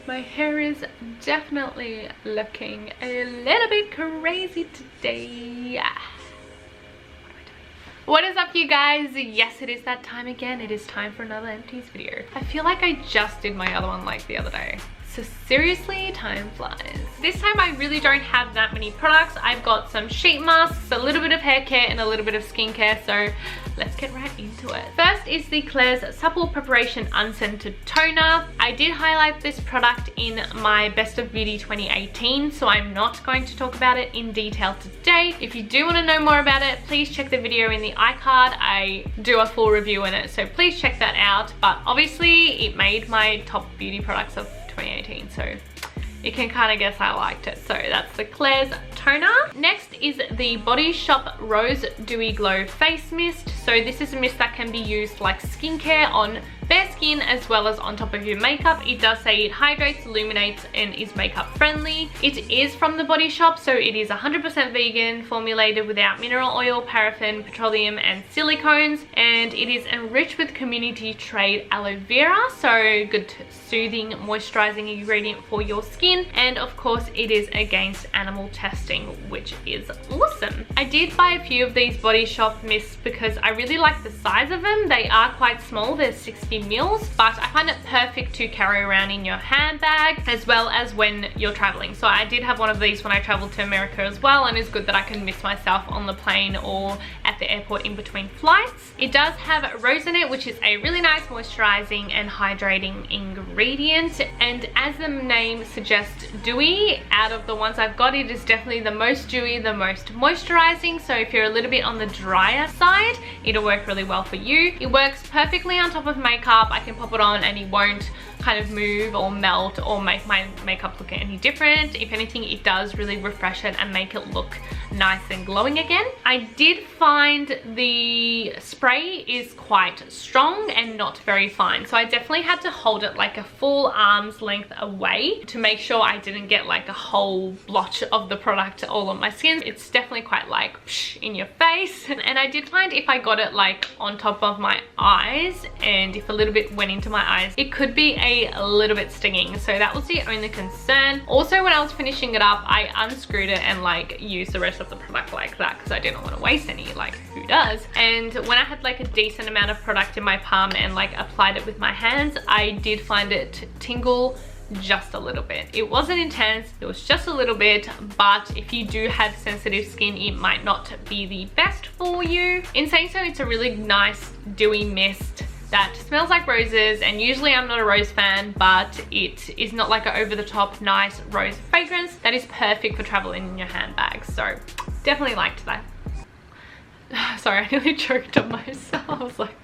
My hair is definitely looking a little bit crazy today. What is up, you guys? Yes, it is that time again. It is time for another empties video. I feel like I just did my other one like the other day. So seriously, time flies. This time I really don't have that many products. I've got some sheet masks, a little bit of hair care, and a little bit of skincare, so let's get right into it. First is the Klairs Supple Preparation Unscented Toner. I did highlight this product in my Best of Beauty 2018, so I'm not going to talk about it in detail today. If you do want to know more about it, please check the video in the iCard. I do a full review in it, so please check that out. But obviously it made my top beauty products of 2018, so you can kind of guess I liked it. So that's the Klairs toner. Next is the Body Shop Rose Dewy Glow Face Mist. So this is a mist that can be used like skincare on bare skin as well as on top of your makeup. It does say it hydrates, illuminates, and is makeup friendly. It is from the Body Shop, so it is 100% vegan, formulated without mineral oil, paraffin, petroleum, and silicones, and it is enriched with community trade aloe vera, so good soothing moisturizing ingredient for your skin. And of course it is against animal testing, which is awesome. I did buy a few of these Body Shop mists because I really like the size of them. They are quite small, they're 60 mils, but I find it perfect to carry around in your handbag as well as when you're traveling. So I did have one of these when I traveled to America as well, and it's good that I can mist myself on the plane or at the airport in between flights. It does have rose in it, which is a really nice moisturizing and hydrating ingredient, and as the name suggests, dewy. Out of the ones I've got, it is definitely the most dewy, the most moisturizing, so if you're a little bit on the drier side, it'll work really well for you. It works perfectly on top of makeup. I can pop it on and it won't kind of move or melt or make my makeup look any different. If anything, it does really refresh it and make it look nice and glowing again. I did find the spray is quite strong and not very fine, so I definitely had to hold it like a full arm's length away to make sure I didn't get like a whole blotch of the product all on my skin. It's definitely quite like psh, in your face. And I did find if I got it like on top of my eyes and if a little bit went into my eyes, it could be a little bit stinging, so that was the only concern. Also, when I was finishing it up, I unscrewed it and like used the rest of the product like that because I didn't want to waste any, like who does? And when I had like a decent amount of product in my palm and like applied it with my hands, I did find it tingle just a little bit. It wasn't intense, it was just a little bit, but if you do have sensitive skin, it might not be the best for you. In saying so, it's a really nice dewy mist that smells like roses, and usually I'm not a rose fan, but it is not like an over-the-top nice rose fragrance that is perfect for traveling in your handbag, so definitely liked that. Sorry, I nearly choked on myself. I was like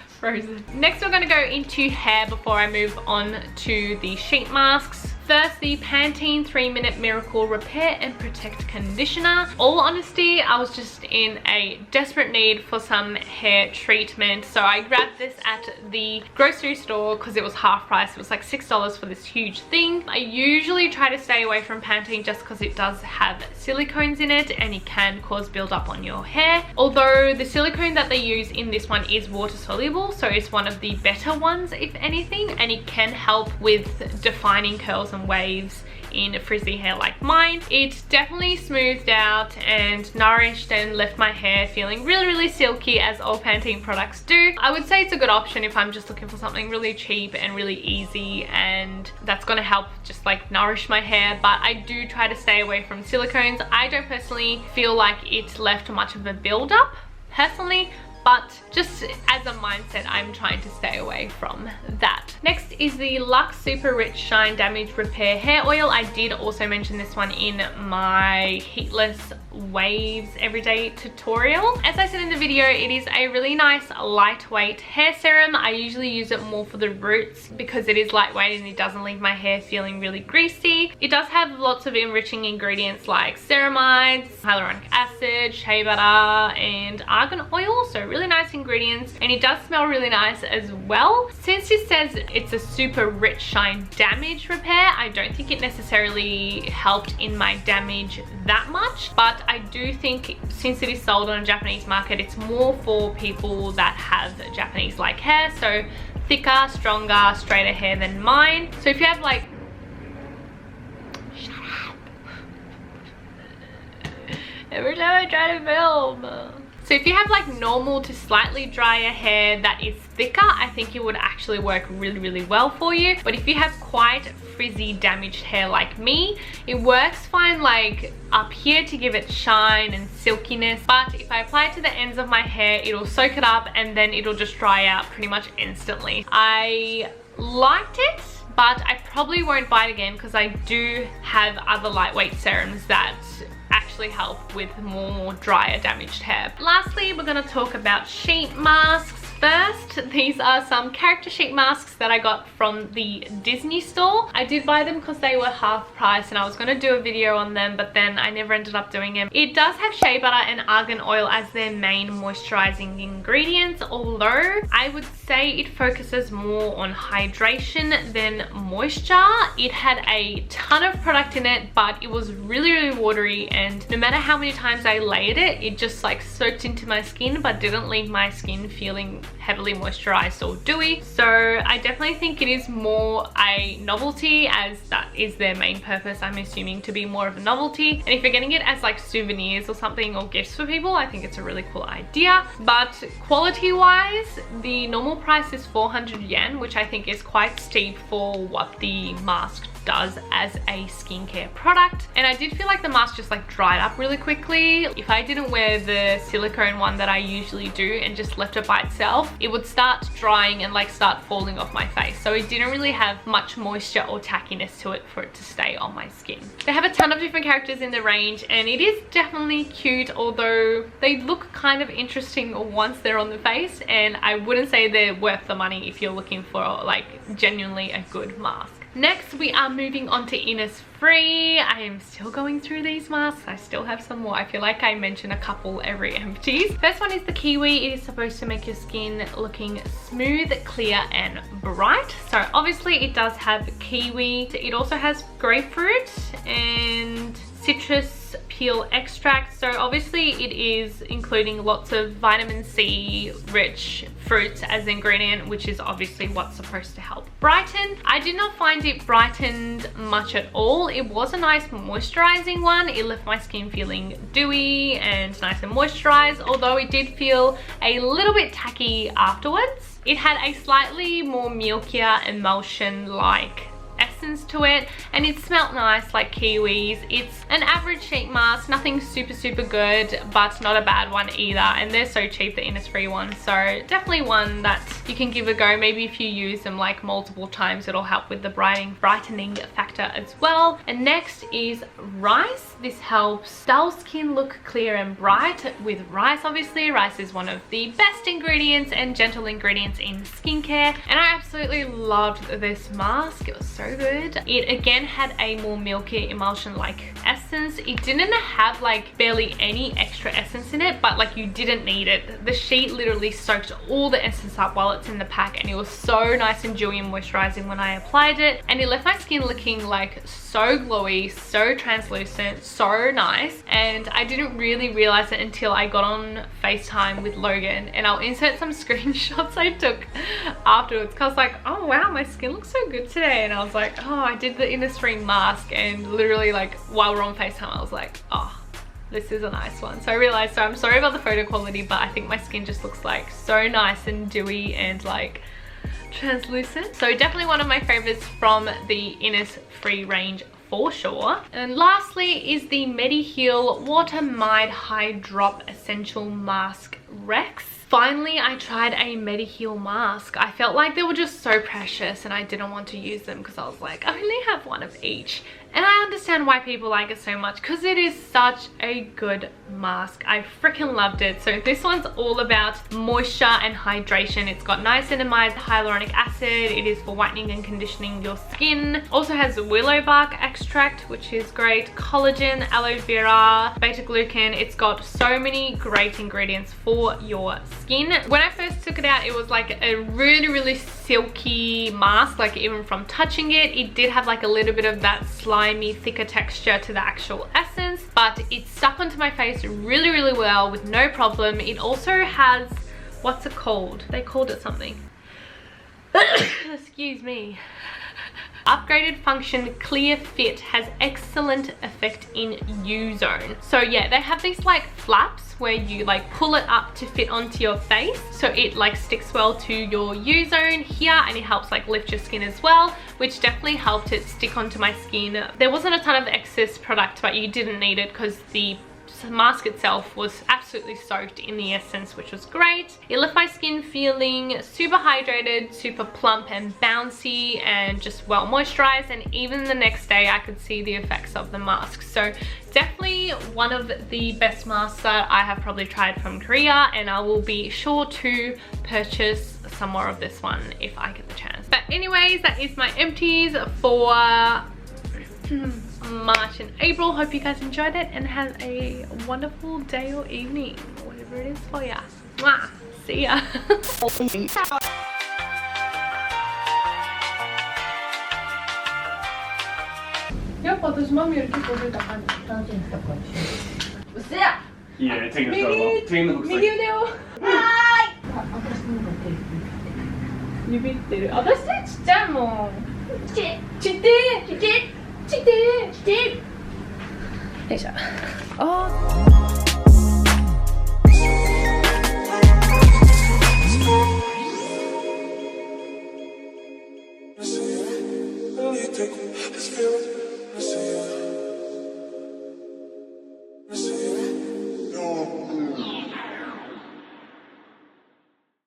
frozen. Next we're going to go into hair before I move on to the sheet masks. First, the Pantene 3-Minute Miracle Repair and Protect Conditioner. All honesty, I was just in a desperate need for some hair treatment, so I grabbed this at the grocery store because it was half price. It was like $6 for this huge thing. I usually try to stay away from Pantene just because it does have silicones in it and it can cause buildup on your hair. Although the silicone that they use in this one is water soluble, so it's one of the better ones if anything, and it can help with defining curls and waves in frizzy hair like mine. It definitely smoothed out and nourished and left my hair feeling really silky, as all Pantene products do. I would say it's a good option if I'm just looking for something really cheap and really easy, and that's gonna help just like nourish my hair, but I do try to stay away from silicones. I don't personally feel like it left much of a build-up personally, but just as a mindset, I'm trying to stay away from that. Next is the Luxe Super Rich Shine Damage Repair Hair Oil. I did also mention this one in my heatless waves everyday tutorial. As I said in the video, it is a really nice lightweight hair serum. I usually use it more for the roots because it is lightweight and it doesn't leave my hair feeling really greasy. It does have lots of enriching ingredients like ceramides, hyaluronic acid, shea butter, and argan oil, so really nice ingredients, and it does smell really nice as well. Since it says it's a super rich shine damage repair, I don't think it necessarily helped in my damage that much, but I do think since it is sold on a Japanese market, it's more for people that have Japanese like hair, so thicker, stronger, straighter hair than mine. So if you have like, shut up. Every time I try to film. So if you have like normal to slightly drier hair that is thicker, I think it would actually work really, really well for you. But if you have quite frizzy, damaged hair like me, it works fine like up here to give it shine and silkiness. But if I apply it to the ends of my hair, it'll soak it up and then it'll just dry out pretty much instantly. I liked it, but I probably won't buy it again because I do have other lightweight serums that actually help with more drier, damaged hair. Lastly, we're going to talk about sheet masks. First, these are some character sheet masks that I got from the Disney store. I did buy them because they were half price and I was going to do a video on them, but then I never ended up doing it. It does have shea butter and argan oil as their main moisturizing ingredients, although I would say it focuses more on hydration than moisture. It had a ton of product in it, but it was really, really watery, and no matter how many times I layered it, it just like soaked into my skin but didn't leave my skin feeling heavily moisturized or dewy. So I definitely think it is more a novelty, as that is their main purpose, I'm assuming, to be more of a novelty. And if you're getting it as like souvenirs or something or gifts for people, I think it's a really cool idea. But quality wise, the normal price is 400 yen, which I think is quite steep for what the mask does as a skincare product. And I did feel like the mask just like dried up really quickly. If I didn't wear the silicone one that I usually do and just left it by itself, it would start drying and like start falling off my face. So it didn't really have much moisture or tackiness to it for it to stay on my skin. They have a ton of different characters in the range and it is definitely cute, although they look kind of interesting once they're on the face, and I wouldn't say they're worth the money if you're looking for like genuinely a good mask. Next, we are moving on to Innisfree. I am still going through these masks. I still have some more. I feel like I mention a couple every empties. First one is the Kiwi. It is supposed to make your skin looking smooth, clear, and bright. So obviously it does have kiwi. It also has grapefruit and citrus peel extract. So obviously it is including lots of vitamin C rich fruits as the ingredient, which is obviously what's supposed to help brighten. I did not find it brightened much at all. It was a nice moisturizing one. It left my skin feeling dewy and nice and moisturized, although it did feel a little bit tacky afterwards. It had a slightly more milkier emulsion like essence to it, and it smelled nice like kiwis. It's an average sheet mask, nothing super good, but not a bad one either, and they're so cheap, the Innisfree ones, so definitely one that you can give a go. Maybe if you use them like multiple times, it'll help with the brightening factor as well. And next is rice. This helps dull skin look clear and bright with rice. Obviously rice is one of the best ingredients and gentle ingredients in skincare, and I absolutely loved this mask. It was so good. It again had a more milky emulsion like essence. It didn't have like barely any extra essence in it, but like you didn't need it. The sheet literally soaked all the essence up while it's in the pack, and it was so nice and dewy and moisturizing when I applied it, and it left my skin looking like so glowy, so translucent, so nice. And I didn't really realize it until I got on FaceTime with Logan, and I'll insert some screenshots I took afterwards because I was like, oh wow, my skin looks so good today. And I was like, oh, I did the Innisfree mask, and literally like while we're on FaceTime I was like, oh, this is a nice one. So I realized, so I'm sorry about the photo quality, but I think my skin just looks like so nice and dewy and like translucent. So definitely one of my favorites from the Innisfree range for sure. And lastly is the Mediheal Water Mide High Drop Essential Mask Rex. Finally, I tried a Mediheal mask. I felt like they were just so precious and I didn't want to use them because I was like, I only have one of each. And I understand why people like it so much because it is such a good mask. I freaking loved it. So this one's all about moisture and hydration. It's got niacinamide, hyaluronic acid. It is for whitening and conditioning your skin. Also has willow bark extract, which is great. Collagen, aloe vera, beta glucan. It's got so many great ingredients for your skin. When I first took it out, it was like a really silky mask. Like even from touching it, it did have like a little bit of that slimy, thicker texture to the actual essence, but it stuck onto my face really well with no problem. It also has, what's it called? They called it something. Excuse me. Upgraded function Clear Fit has excellent effect in U-zone. So yeah, they have these like flaps where you like pull it up to fit onto your face, so it like sticks well to your U-zone here, and it helps like lift your skin as well, which definitely helped it stick onto my skin. There wasn't a ton of excess product, but you didn't need it because the mask itself was absolutely soaked in the essence, which was great. It left my skin feeling super hydrated, super plump and bouncy, and just well moisturized, and even the next day I could see the effects of the mask. So definitely one of the best masks that I have probably tried from Korea, and I will be sure to purchase some more of this one if I get the chance. But anyways, that is my empties for March and April. Hope you guys enjoyed it and have a wonderful day or evening, whatever it is for ya. Mwah. See ya. Yeah, taking the photo. Taking the looks like. 指ってる。私ちっちゃいもん。ちってちってちってよいしょ。あReally take this feeling